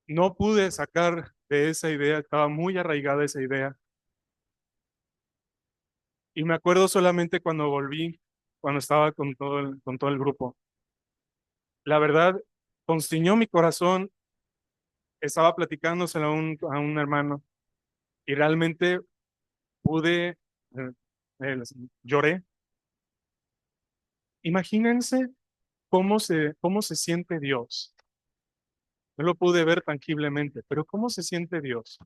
No pude sacar de esa idea, estaba muy arraigada esa idea. Y me acuerdo solamente cuando volví, cuando estaba con todo el grupo. La verdad, constriñó mi corazón, estaba platicándoselo a un hermano y realmente pude, eh, eh, lloré. Imagínense cómo se siente Dios. No lo pude ver tangiblemente, pero cómo se siente Dios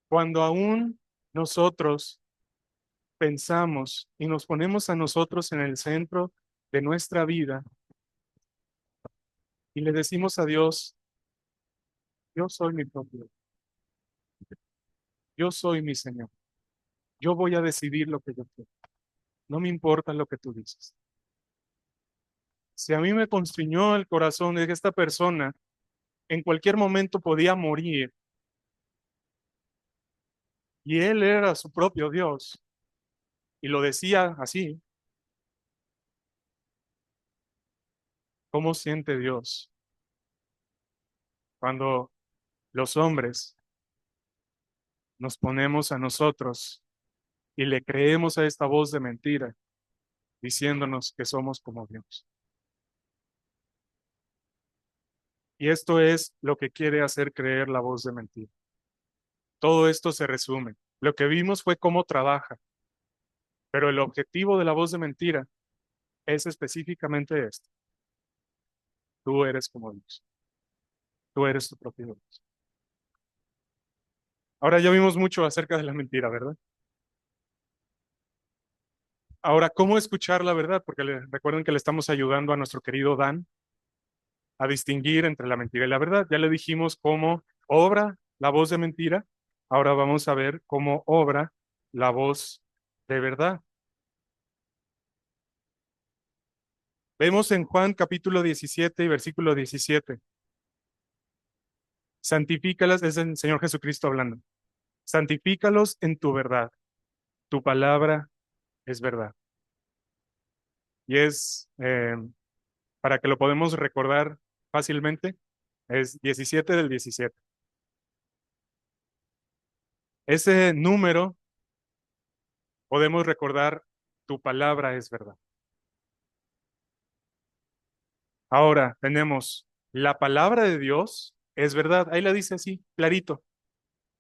cuando aún nosotros pensamos y nos ponemos a nosotros en el centro de nuestra vida y le decimos a Dios, yo soy mi propio, yo soy mi Señor, yo voy a decidir lo que yo quiero, no me importa lo que tú dices. Si a mí me constriñó el corazón de que esta persona en cualquier momento podía morir y él era su propio Dios y lo decía así, ¿Cómo siente Dios cuando los hombres nos ponemos a nosotros y le creemos a esta voz de mentira diciéndonos que somos como Dios? Y esto es lo que quiere hacer creer la voz de mentira. Todo esto se resume. Lo que vimos fue cómo trabaja, pero el objetivo de la voz de mentira es específicamente esto. Tú eres como Dios. Tú eres tu propio Dios. Ahora ya vimos mucho acerca de la mentira, ¿verdad? Ahora, ¿cómo escuchar la verdad? Porque recuerden que le estamos ayudando a nuestro querido Dan a distinguir entre la mentira y la verdad. Ya le dijimos cómo obra la voz de mentira. Ahora vamos a ver cómo obra la voz de verdad. Vemos en Juan capítulo 17 y versículo 17. Santifícalas, es el Señor Jesucristo hablando. Santifícalos en tu verdad. Tu palabra es verdad. Y es, para que lo podemos recordar fácilmente, es 17 del 17. Ese número podemos recordar, tu palabra es verdad. Ahora tenemos la palabra de Dios es verdad. Ahí la dice así, clarito.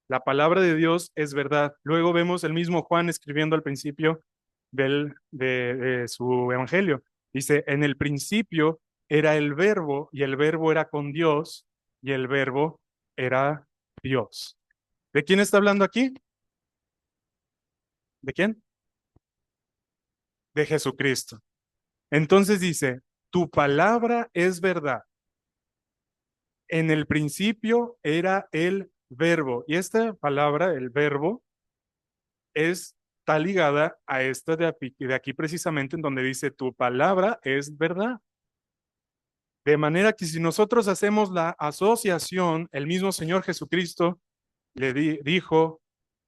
La palabra de Dios es verdad. Luego vemos el mismo Juan escribiendo al principio de su evangelio. Dice, en el principio era el verbo y el verbo era con Dios y el verbo era Dios. ¿De quién está hablando aquí? ¿De quién? De Jesucristo. Entonces dice, tu palabra es verdad. En el principio era el verbo. Y esta palabra, el verbo, está ligada a esta de aquí precisamente en donde dice, tu palabra es verdad. De manera que si nosotros hacemos la asociación, el mismo Señor Jesucristo dijo,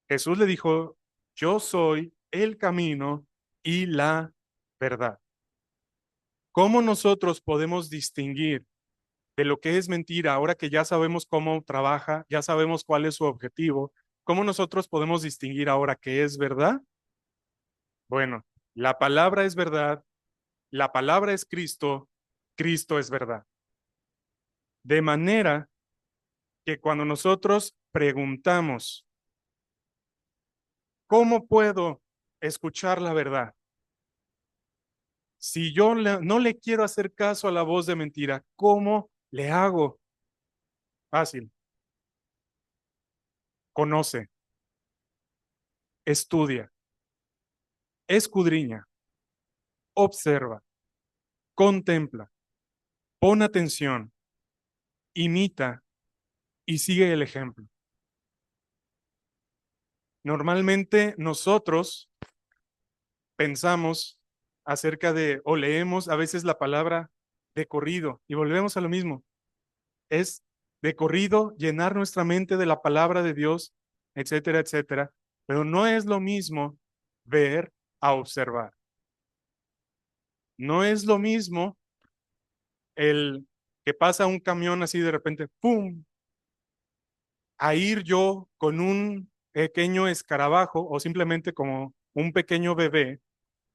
Jesús le dijo, yo soy el camino y la verdad. ¿Cómo nosotros podemos distinguir de lo que es mentira ahora que ya sabemos cómo trabaja, ya sabemos cuál es su objetivo? ¿Cómo nosotros podemos distinguir ahora qué es verdad? Bueno, la palabra es verdad, la palabra es Cristo, Cristo es verdad. De manera que cuando nosotros preguntamos, ¿cómo puedo escuchar la verdad? Si yo no le quiero hacer caso a la voz de mentira, ¿cómo le hago? Fácil. Conoce, estudia, escudriña, observa, contempla, pon atención, imita y sigue el ejemplo. Normalmente nosotros pensamos acerca de, o leemos a veces la palabra de corrido y volvemos a lo mismo. Es de corrido llenar nuestra mente de la palabra de Dios, etcétera, etcétera. Pero no es lo mismo ver a observar. No es lo mismo el que pasa un camión así de repente, ¡pum! A ir yo con un pequeño escarabajo o simplemente como un pequeño bebé.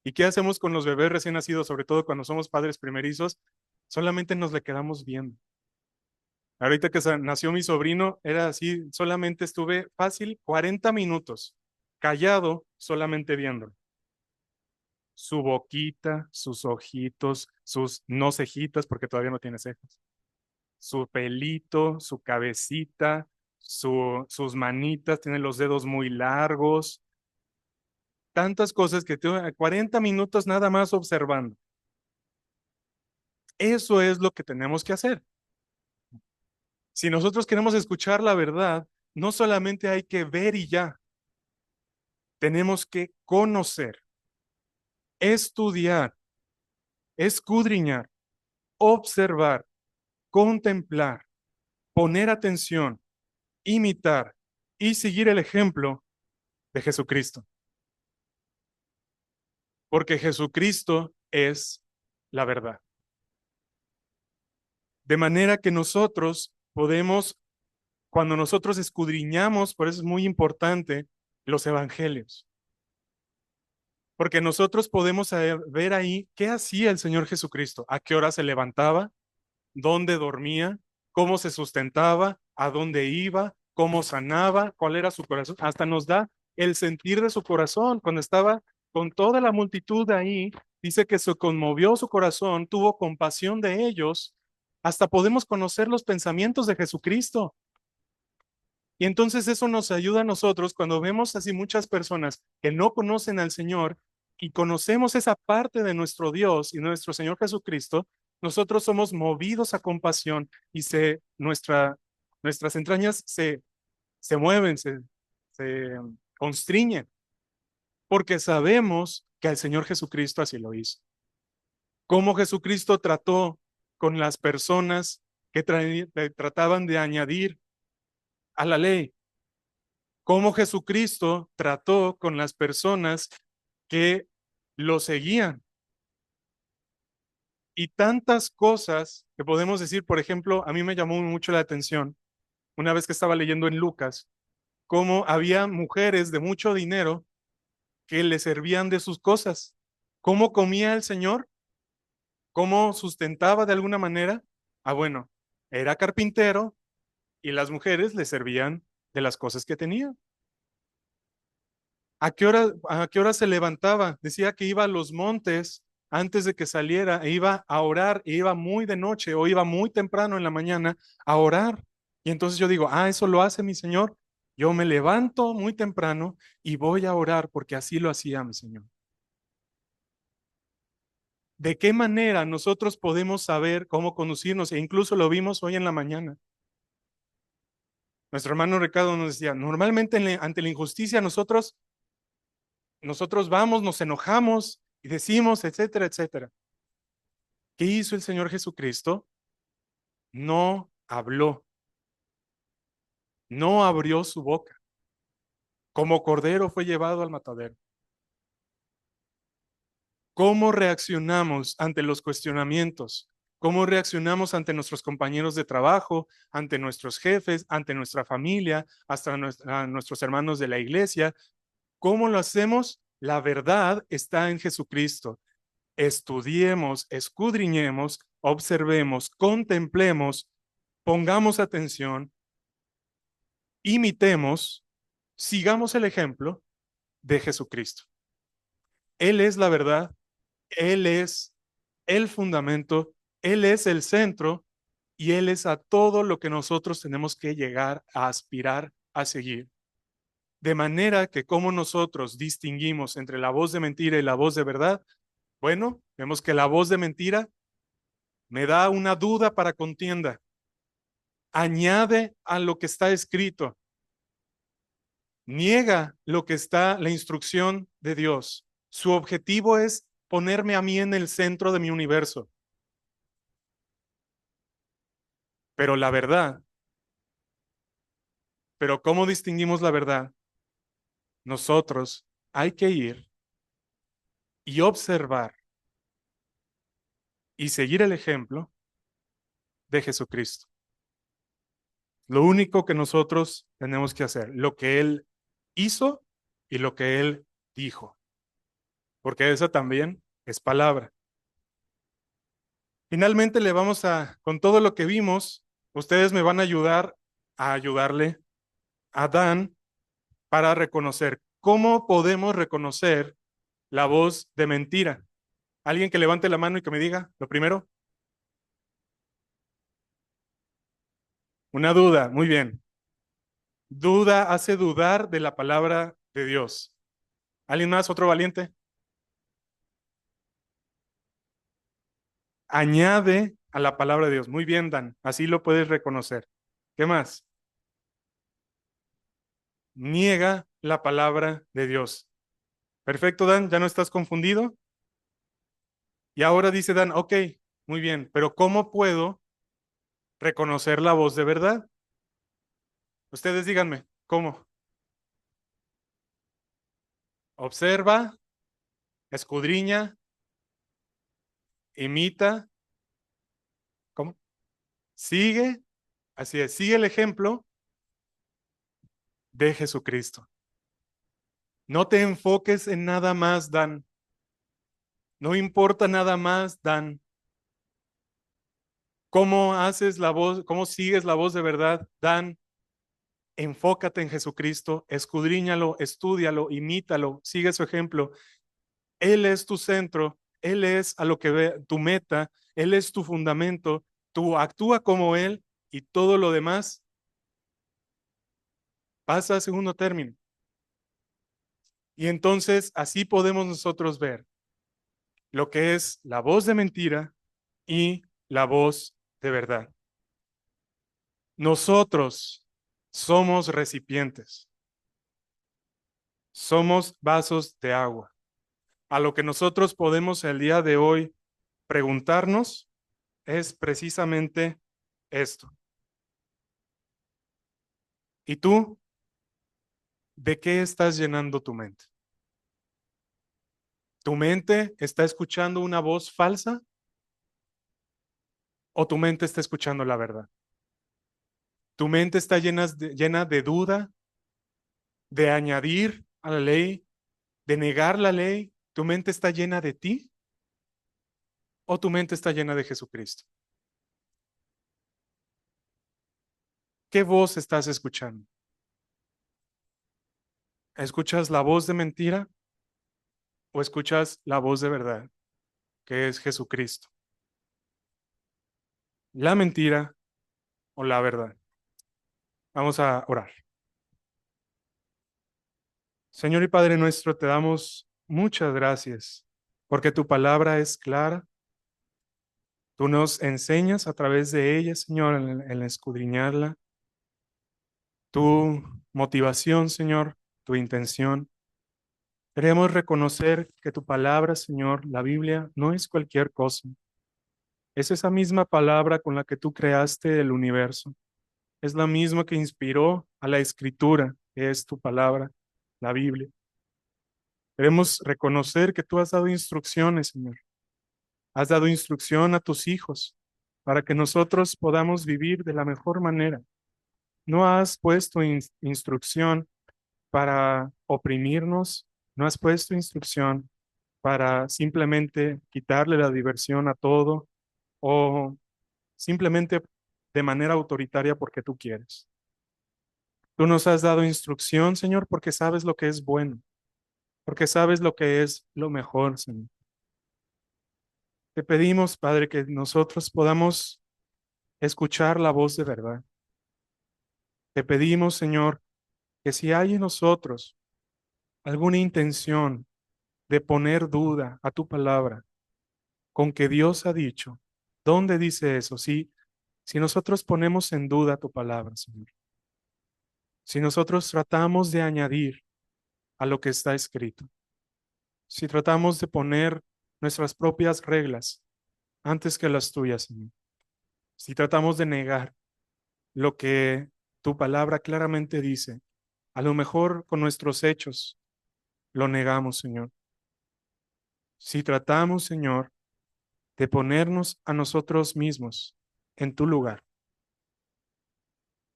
¿Y qué hacemos con los bebés recién nacidos, sobre todo cuando somos padres primerizos? Solamente nos le quedamos viendo. Ahorita que nació mi sobrino, era así, solamente estuve fácil 40 minutos, callado, solamente viendo. Su boquita, sus ojitos, sus no cejitas, porque todavía no tiene cejas, su pelito, su cabecita, sus manitas, tiene los dedos muy largos, tantas cosas que tuve 40 minutos nada más observando. Eso es lo que tenemos que hacer. Si nosotros queremos escuchar la verdad, no solamente hay que ver y ya, tenemos que conocer, estudiar, escudriñar, observar, contemplar, poner atención, imitar y seguir el ejemplo de Jesucristo. Porque Jesucristo es la verdad. De manera que nosotros podemos, cuando nosotros escudriñamos, por eso es muy importante los evangelios, porque nosotros podemos ver ahí qué hacía el Señor Jesucristo, a qué hora se levantaba, dónde dormía, cómo se sustentaba, a dónde iba, cómo sanaba, cuál era su corazón. Hasta nos da el sentir de su corazón. Cuando estaba con toda la multitud ahí, dice que se conmovió su corazón, tuvo compasión de ellos. Hasta podemos conocer los pensamientos de Jesucristo. Y entonces eso nos ayuda a nosotros cuando vemos así muchas personas que no conocen al Señor y conocemos esa parte de nuestro Dios y nuestro Señor Jesucristo, nosotros somos movidos a compasión y nuestras entrañas se mueven, se constriñen, porque sabemos que el Señor Jesucristo así lo hizo. Cómo Jesucristo trató con las personas que trataban de añadir a la ley, cómo Jesucristo trató con las personas que lo seguían. Y tantas cosas que podemos decir, por ejemplo, a mí me llamó mucho la atención una vez que estaba leyendo en Lucas, cómo había mujeres de mucho dinero que le servían de sus cosas. ¿Cómo comía el Señor? ¿Cómo sustentaba de alguna manera? Ah, bueno, era carpintero y las mujeres le servían de las cosas que tenía. ¿A qué hora se levantaba? Decía que iba a los montes antes de que saliera, e iba a orar, e iba muy de noche o iba muy temprano en la mañana a orar. Y entonces yo digo, eso lo hace mi Señor. Yo me levanto muy temprano y voy a orar porque así lo hacía mi Señor. ¿De qué manera nosotros podemos saber cómo conducirnos? E incluso lo vimos hoy en la mañana. Nuestro hermano Ricardo nos decía, normalmente ante la injusticia nosotros vamos, nos enojamos y decimos, etcétera, etcétera. ¿Qué hizo el Señor Jesucristo? No habló, no abrió su boca. Como cordero fue llevado al matadero. ¿Cómo reaccionamos ante los cuestionamientos? ¿Cómo reaccionamos ante nuestros compañeros de trabajo, ante nuestros jefes, ante nuestra familia, hasta a nuestros hermanos de la iglesia? ¿Cómo lo hacemos? La verdad está en Jesucristo. Estudiemos, escudriñemos, observemos, contemplemos, pongamos atención, imitemos, sigamos el ejemplo de Jesucristo. Él es la verdad, Él es el fundamento, Él es el centro y Él es a todo lo que nosotros tenemos que llegar a aspirar a seguir. De manera que como nosotros distinguimos entre la voz de mentira y la voz de verdad, bueno, vemos que la voz de mentira me da una duda para contienda. Añade a lo que está escrito. Niega lo que está, la instrucción de Dios. Su objetivo es ponerme a mí en el centro de mi universo. Pero la verdad, pero ¿cómo distinguimos la verdad? Nosotros hay que ir y observar y seguir el ejemplo de Jesucristo. Lo único que nosotros tenemos que hacer, lo que Él hizo y lo que Él dijo, porque esa también es palabra. Finalmente con todo lo que vimos, ustedes me van a ayudar a ayudarle a Dan para reconocer. ¿Cómo podemos reconocer la voz de mentira? Alguien que levante la mano y que me diga, lo primero, una duda, muy bien. Duda hace dudar de la palabra de Dios. ¿Alguien más, otro valiente? Añade a la palabra de Dios. Muy bien, Dan, así lo puedes reconocer. ¿Qué más? Niega la palabra de Dios. Perfecto, Dan, ya no estás confundido. Y ahora dice Dan, ok, muy bien, pero ¿cómo puedo reconocer la voz de verdad? Ustedes díganme, ¿cómo? Observa, escudriña, imita, ¿cómo? Sigue, así es, sigue el ejemplo de Jesucristo. No te enfoques en nada más, Dan. No importa nada más, Dan. ¿Cómo haces la voz? ¿Cómo sigues la voz de verdad, Dan? Enfócate en Jesucristo, escudriñalo, estúdialo, imítalo, sigue su ejemplo. Él es tu centro, Él es a lo que ve tu meta, Él es tu fundamento. Tú actúa como Él y todo lo demás pasa a segundo término. Y entonces así podemos nosotros ver lo que es la voz de mentira y la voz de verdad. Nosotros somos recipientes, somos vasos de agua. A lo que nosotros podemos el día de hoy preguntarnos es precisamente esto. ¿Y tú de qué estás llenando tu mente? ¿Tu mente está escuchando una voz falsa o tu mente está escuchando la verdad? ¿Tu mente está llena de duda, de añadir a la ley, de negar la ley? ¿Tu mente está llena de ti o tu mente está llena de Jesucristo? ¿Qué voz estás escuchando? ¿Escuchas la voz de mentira o escuchas la voz de verdad, que es Jesucristo? ¿La mentira o la verdad? Vamos a orar. Señor y Padre nuestro, te damos muchas gracias porque tu palabra es clara. Tú nos enseñas a través de ella, Señor, en escudriñarla, tu motivación, Señor, tu intención. Queremos reconocer que tu palabra, Señor, la Biblia, no es cualquier cosa. Es esa misma palabra con la que tú creaste el universo. Es la misma que inspiró a la escritura, que es tu palabra, la Biblia. Queremos reconocer que tú has dado instrucciones, Señor. Has dado instrucción a tus hijos para que nosotros podamos vivir de la mejor manera. No has puesto instrucción para oprimirnos, no has puesto instrucción para simplemente quitarle la diversión a todo o simplemente de manera autoritaria porque tú quieres. Tú nos has dado instrucción, Señor, porque sabes lo que es bueno, porque sabes lo que es lo mejor, Señor. Te pedimos, Padre, que nosotros podamos escuchar la voz de verdad. Te pedimos, Señor, que si hay en nosotros alguna intención de poner duda a tu palabra, con que Dios ha dicho, ¿dónde dice eso? Si nosotros ponemos en duda tu palabra, Señor, si nosotros tratamos de añadir a lo que está escrito, si tratamos de poner nuestras propias reglas antes que las tuyas, Señor, si tratamos de negar lo que tu palabra claramente dice, a lo mejor con nuestros hechos lo negamos, Señor. Si tratamos, Señor, de ponernos a nosotros mismos en tu lugar,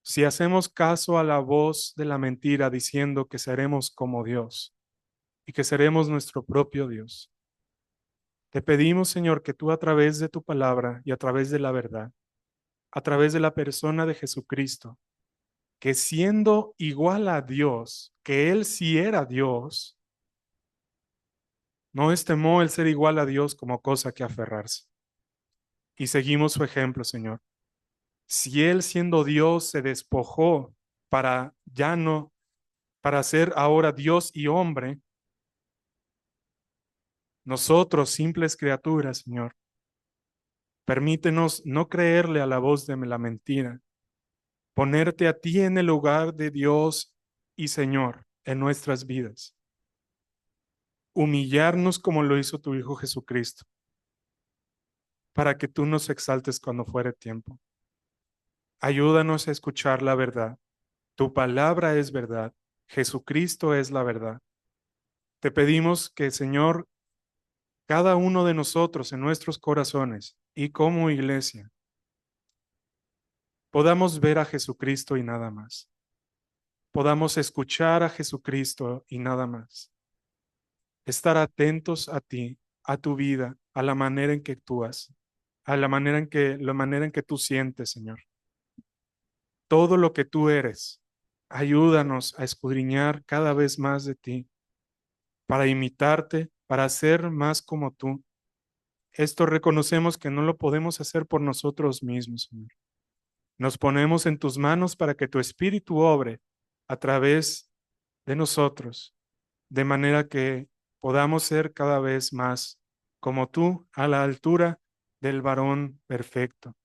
si hacemos caso a la voz de la mentira diciendo que seremos como Dios y que seremos nuestro propio Dios, te pedimos, Señor, que tú a través de tu palabra y a través de la verdad, a través de la persona de Jesucristo, que siendo igual a Dios, que Él sí era Dios, no estimó el ser igual a Dios como cosa que aferrarse. Y seguimos su ejemplo, Señor. Si Él siendo Dios se despojó para ya no, para ser ahora Dios y hombre, nosotros simples criaturas, Señor, permítenos no creerle a la voz de la mentira, ponerte a ti en el lugar de Dios y Señor en nuestras vidas, humillarnos como lo hizo tu Hijo Jesucristo, para que tú nos exaltes cuando fuere tiempo. Ayúdanos a escuchar la verdad. Tu palabra es verdad. Jesucristo es la verdad. Te pedimos que, Señor, cada uno de nosotros en nuestros corazones y como iglesia, podamos ver a Jesucristo y nada más. Podamos escuchar a Jesucristo y nada más. Estar atentos a ti, a tu vida, a la manera en que actúas, a la manera en que tú sientes, Señor. Todo lo que tú eres, ayúdanos a escudriñar cada vez más de ti, para imitarte, para ser más como tú. Esto reconocemos que no lo podemos hacer por nosotros mismos, Señor. Nos ponemos en tus manos para que tu Espíritu obre a través de nosotros, de manera que podamos ser cada vez más como tú, a la altura del varón perfecto.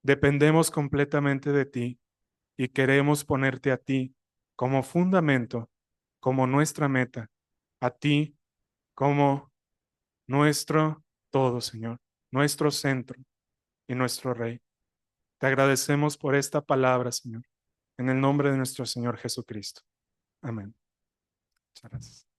Dependemos completamente de ti y queremos ponerte a ti como fundamento, como nuestra meta, a ti como nuestro todo, Señor, nuestro centro y nuestro Rey. Te agradecemos por esta palabra, Señor, en el nombre de nuestro Señor Jesucristo. Amén. Muchas gracias.